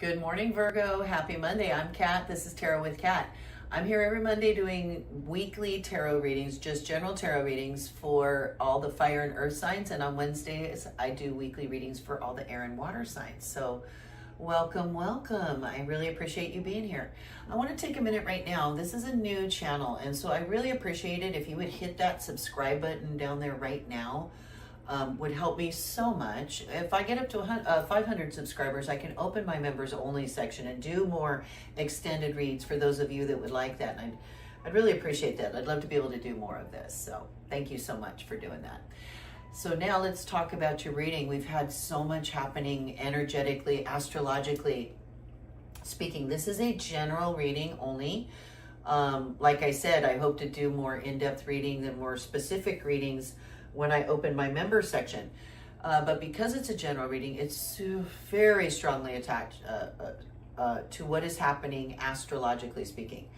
Good morning, Virgo. Happy Monday. I'm Kat. This is Tarot with Kat. I'm here every Monday doing weekly tarot readings, just general tarot readings for all the fire and earth signs. And on Wednesdays, I do weekly readings for all the air and water signs. So welcome, welcome. I really appreciate you being here. I want to take a minute right now. This is a new channel, and so I really appreciate it if you would hit that subscribe button down there right now. Would help me so much. If I get up to 500 subscribers, I can open my members only section and do more extended reads for those of you that would like that. And I'd really appreciate that. I'd love to be able to do more of this. So thank you so much for doing that. So now let's talk about your reading. We've had so much happening energetically, astrologically speaking. This is a general reading only. Like I said, I hope to do more in-depth reading and more specific readings when I open my member section. But because it's a general reading, it's very strongly attached to what is happening astrologically speaking.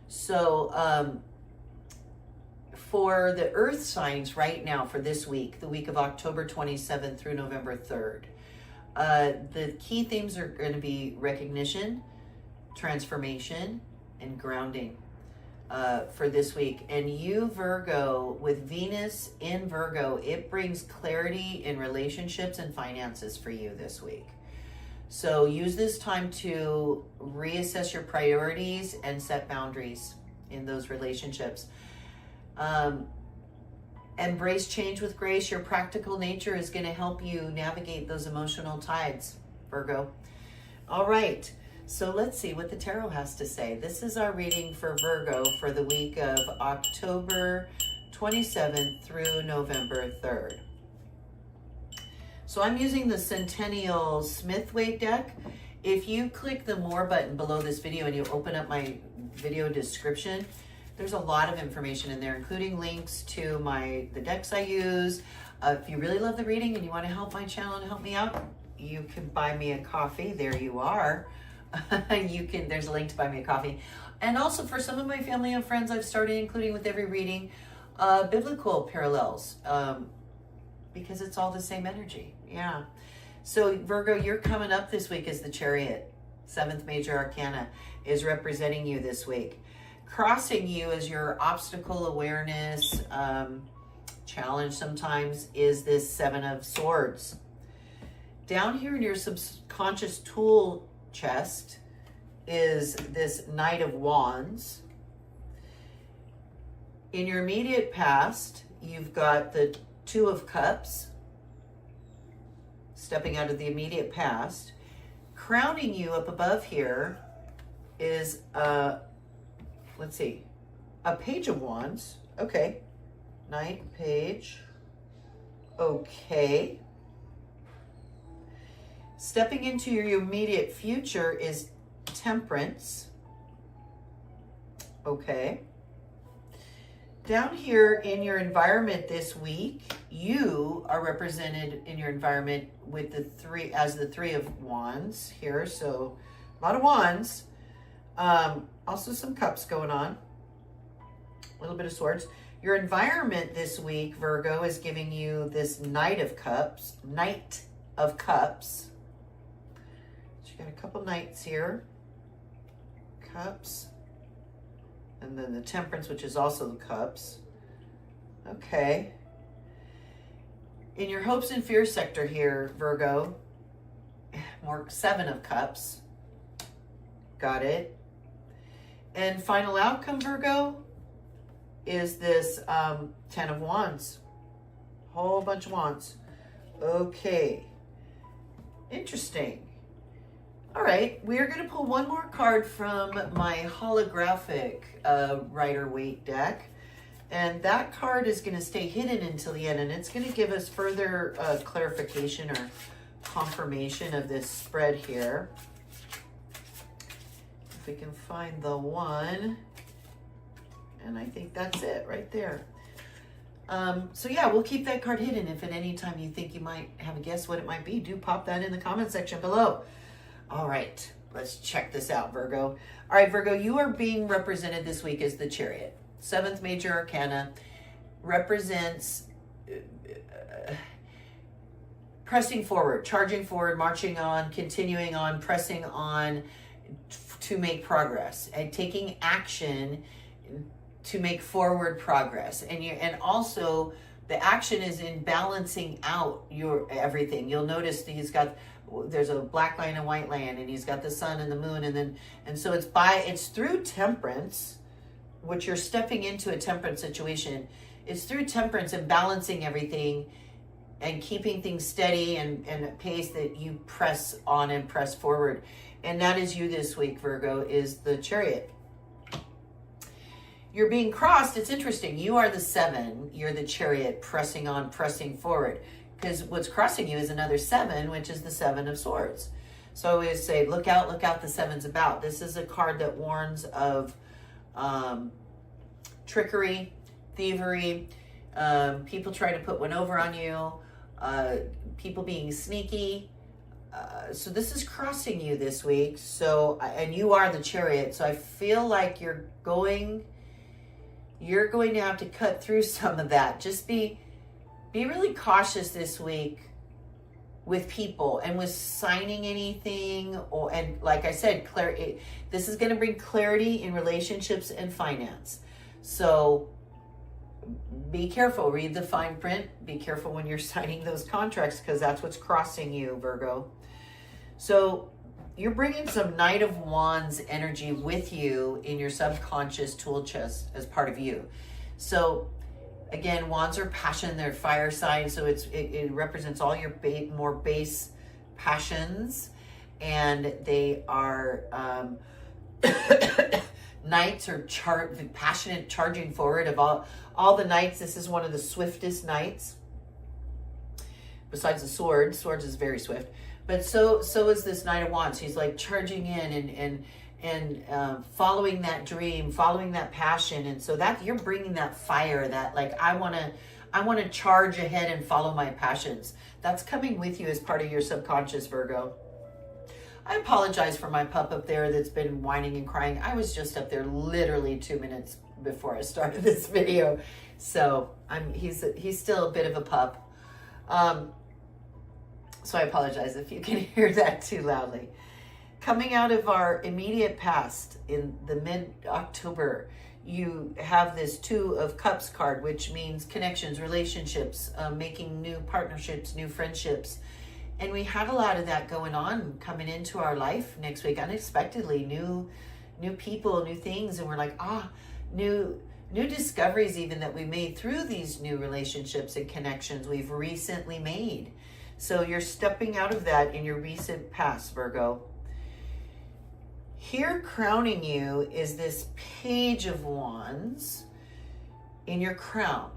So for the earth signs right now for this week, the week of October 27th through November 3rd, the key themes are going to be recognition, transformation, and grounding. For this week. And you, Virgo, with Venus in Virgo, it brings clarity in relationships and finances for you this week. So use this time to reassess your priorities and set boundaries in those relationships. Embrace change with grace. Your practical nature is going to help you navigate those emotional tides, Virgo. All right. So let's see what the tarot has to say. This is our reading for Virgo for the week of October 27th through November 3rd. So I'm using the Centennial Smith-Waite deck. If you click the More button below this video and you open up my video description, there's a lot of information in there, including links to the decks I use. If you really love the reading and you want to help my channel and help me out, you can buy me a coffee. There you are. There's a link to buy me a coffee. And also for some of my family and friends, I've started including with every reading biblical parallels because it's all the same energy. Yeah. So Virgo, you're coming up this week as the Chariot. 7th major arcana is representing you this week. Crossing you as your obstacle awareness challenge sometimes is this 7 of Swords. Down here in your subconscious tool chest is this Knight of Wands. In your immediate past, you've got the 2 of Cups, stepping out of the immediate past. Crowning you up above here is let's see, a Page of Wands. Okay, Knight, Page. Okay. Stepping into your immediate future is Temperance. Okay. Down here in your environment this week, you are represented in your environment with the 3 of Wands here. So a lot of Wands. Also some Cups going on. A little bit of Swords. Your environment this week, Virgo, is giving you this Knight of Cups. Got a couple Knights here, Cups, and then the Temperance, which is also the Cups. Okay. In your hopes and fears sector here, Virgo, more 7 of Cups. Got it. And final outcome, Virgo, is this 10 of Wands. Whole bunch of Wands. Okay. Interesting. All right, we are going to pull one more card from my holographic Rider-Waite deck. And that card is going to stay hidden until the end. And it's going to give us further clarification or confirmation of this spread here. If we can find the one. And I think that's it right there. So yeah, we'll keep that card hidden. If at any time you think you might have a guess what it might be, do pop that in the comment section below. All right, let's check this out, Virgo. All right, Virgo, you are being represented this week as the Chariot. 7th major arcana represents pressing forward, charging forward, marching on, continuing on, pressing on to make progress and taking action to make forward progress. And also the action is in balancing out your everything. You'll notice that there's a black line and white line, and he's got the sun and the moon, and so it's through temperance, which you're stepping into a temperance situation. It's through temperance and balancing everything and keeping things steady and at pace that you press on and press forward. And that is you this week, Virgo, is the Chariot. You're being crossed. It's interesting. You are the 7. You're the Chariot, pressing on, pressing forward. Because what's crossing you is another 7, which is the 7 of Swords. So I always say, look out, the 7's about. This is a card that warns of trickery, thievery, people trying to put one over on you, people being sneaky. So this is crossing you this week. So, and you are the Chariot. So I feel like you're going to have to cut through some of that. Just be really cautious this week with people and with signing anything, and like I said, this is going to bring clarity in relationships and finance. So be careful, read the fine print, be careful when you're signing those contracts, because that's what's crossing you, Virgo. So you're bringing some Knight of Wands energy with you in your subconscious tool chest as part of you. So again, wands are passion, they're fire signs, so it represents all your more base passions, and they are knights are passionate, charging forward. Of all the knights, this is one of the swiftest knights. Besides the swords is very swift, but so is this Knight of Wands. He's like charging in and following that dream, following that passion. And so that you're bringing that fire, that like, I want to charge ahead and follow my passions. That's coming with you as part of your subconscious, Virgo. I apologize for my pup up there that's been whining and crying. I was just up there literally 2 minutes before I started this video. So he's still a bit of a pup. So I apologize if you can hear that too loudly. Coming out of our immediate past in the mid-October, you have this 2 of Cups card, which means connections, relationships, making new partnerships, new friendships. And we had a lot of that going on coming into our life next week, unexpectedly, new people, new things. And we're like, new discoveries even that we made through these new relationships and connections we've recently made. So you're stepping out of that in your recent past, Virgo. Here crowning you is this Page of Wands in your crown,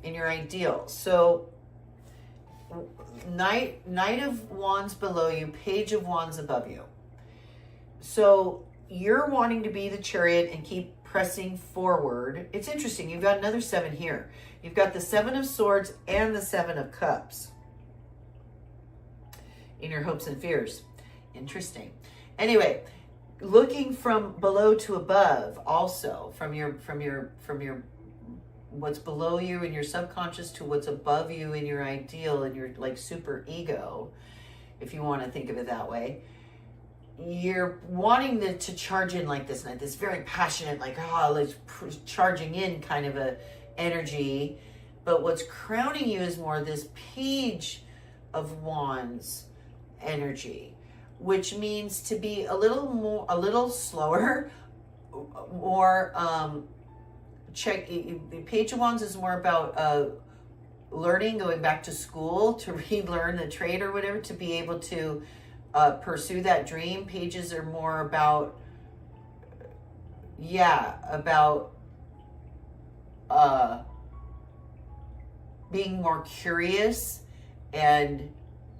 in your ideal. So Knight of Wands below you, Page of Wands above you. So you're wanting to be the Chariot and keep pressing forward. It's interesting. You've got another 7 here. You've got the 7 of Swords and the 7 of Cups in your hopes and fears. Interesting. Anyway, looking from below to above, also from your what's below you in your subconscious to what's above you in your ideal and your like super ego, if you want to think of it that way. You're wanting to charge in like this night, this very passionate, like charging in kind of a energy. But what's crowning you is more this Page of Wands energy, which means to be a little slower, more Page of Wands is more about learning, going back to school to relearn the trade or whatever, to be able to pursue that dream. Pages are more about being more curious, and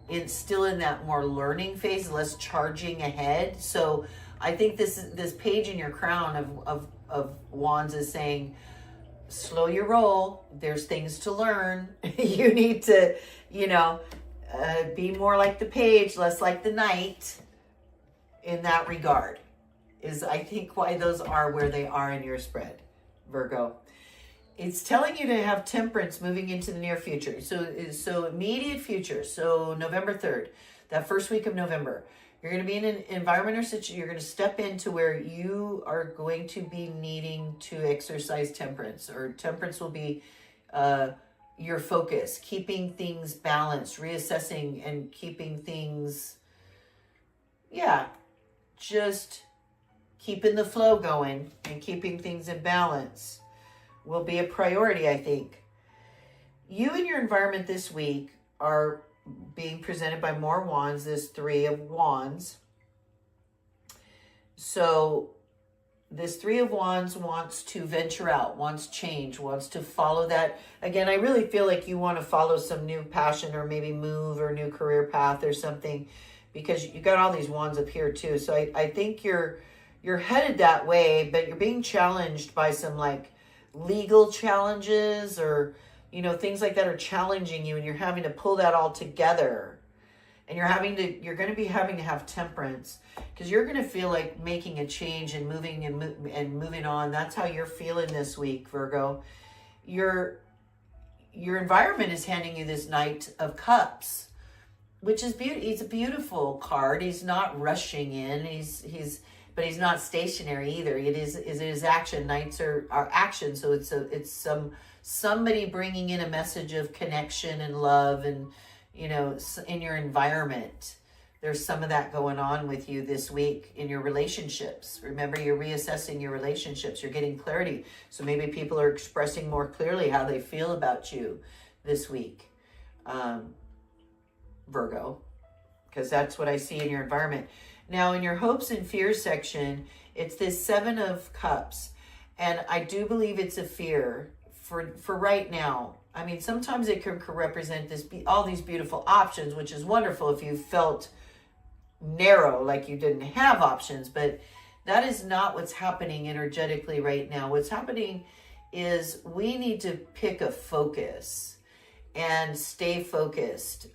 it's still in that more learning phase, less charging ahead. So I think this page in your crown of Wands is saying, slow your roll. There's things to learn. You need to, be more like the Page, less like the Knight in that regard, is I think why those are where they are in your spread, Virgo. It's telling you to have temperance moving into the near future. So immediate future. So November 3rd, that first week of November, you're going to be in an environment or situation. You're going to step into where you are going to be needing to exercise temperance, or temperance will be your focus, keeping things balanced, reassessing and keeping things, just keeping the flow going and keeping things in balance will be a priority, I think. You and your environment this week are being presented by more wands, this 3 of wands. So this 3 of wands wants to venture out, wants change, wants to follow that. Again, I really feel like you want to follow some new passion or maybe move or new career path or something, because you got all these wands up here too. So I think you're headed that way, but you're being challenged by some like legal challenges or, things like that are challenging you, and you're having to pull that all together. And you're going to be having to have temperance, because you're going to feel like making a change and moving on. That's how you're feeling this week, Virgo. Your environment is handing you this Knight of Cups, which is beautiful. It's a beautiful card. He's not rushing in. But he's not stationary either. It is action. Knights are action. So it's somebody bringing in a message of connection and love, and in your environment. There's some of that going on with you this week in your relationships. Remember, you're reassessing your relationships. You're getting clarity. So maybe people are expressing more clearly how they feel about you this week, Virgo, because that's what I see in your environment. Now, in your hopes and fears section, it's this 7 of Cups. And I do believe it's a fear for right now. I mean, sometimes it can represent all these beautiful options, which is wonderful if you felt narrow, like you didn't have options. But that is not what's happening energetically right now. What's happening is we need to pick a focus and stay focused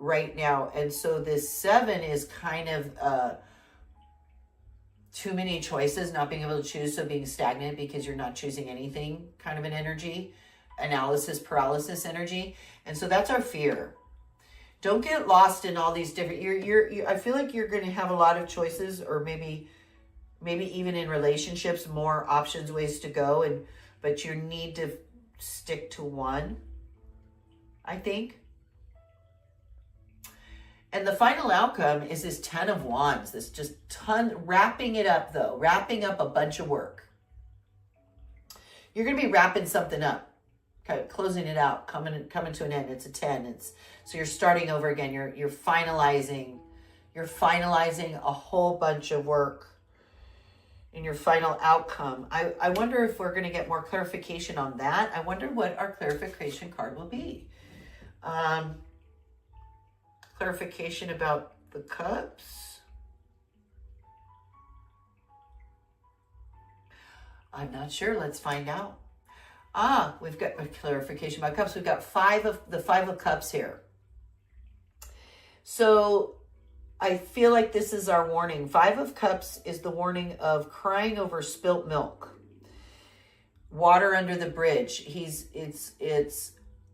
right now. And so this 7 is kind of too many choices, not being able to choose, so being stagnant because you're not choosing anything, kind of an energy, analysis paralysis energy. And so that's our fear. Don't get lost in all these different, I feel like you're going to have a lot of choices, or maybe even in relationships, more options, ways to go, but you need to stick to one, I think. And the final outcome is this 10 of Wands, this just wrapping it up though, wrapping up a bunch of work. You're going to be wrapping something up, kind of closing it out, coming to an end. It's a 10. So you're starting over again. You're finalizing a whole bunch of work in your final outcome. I wonder if we're going to get more clarification on that. I wonder what our clarification card will be. Clarification about the cups. I'm not sure. Let's find out. We've got a clarification about cups. We've got the 5 of cups here. So I feel like this is our warning. 5 of cups is the warning of crying over spilt milk. Water under the bridge. It's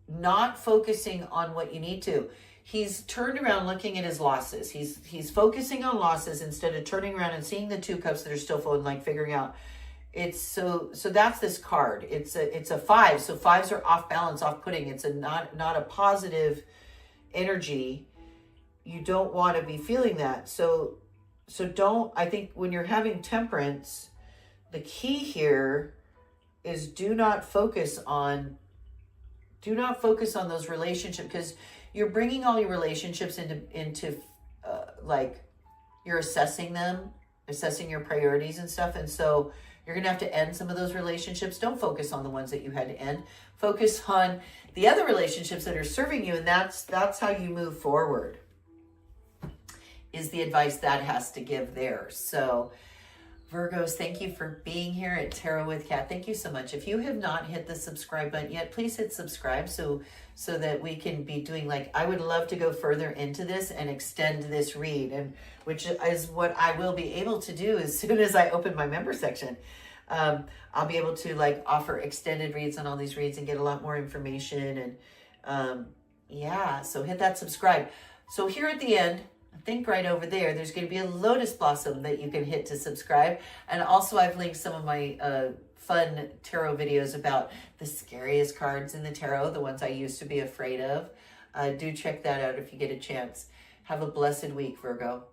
not focusing on what you need to. He's turned around looking at his losses. He's focusing on losses instead of turning around and seeing the 2 cups that are still full and like figuring out. It's so that's this card. It's a 5. So 5s are off balance, off putting. It's not a positive energy. You don't want to be feeling that. So don't, I think when you're having temperance, the key here is do not focus on those relationships, because you're bringing all your relationships into like you're assessing them, assessing your priorities and stuff. And so you're going to have to end some of those relationships. Don't focus on the ones that you had to end. Focus on the other relationships that are serving you. And that's how you move forward, is the advice that has to give there. So Virgos, thank you for being here at Tarot with Kat. Thank you so much. If you have not hit the subscribe button yet, please hit subscribe so that we can be doing, like, I would love to go further into this and extend this read, and which is what I will be able to do as soon as I open my member section. I'll be able to like offer extended reads on all these reads and get a lot more information. And yeah, so hit that subscribe. So here at the end, I think right over there, there's going to be a lotus blossom that you can hit to subscribe. And also I've linked some of my fun tarot videos about the scariest cards in the tarot, the ones I used to be afraid of. Do check that out if you get a chance. Have a blessed week, Virgo.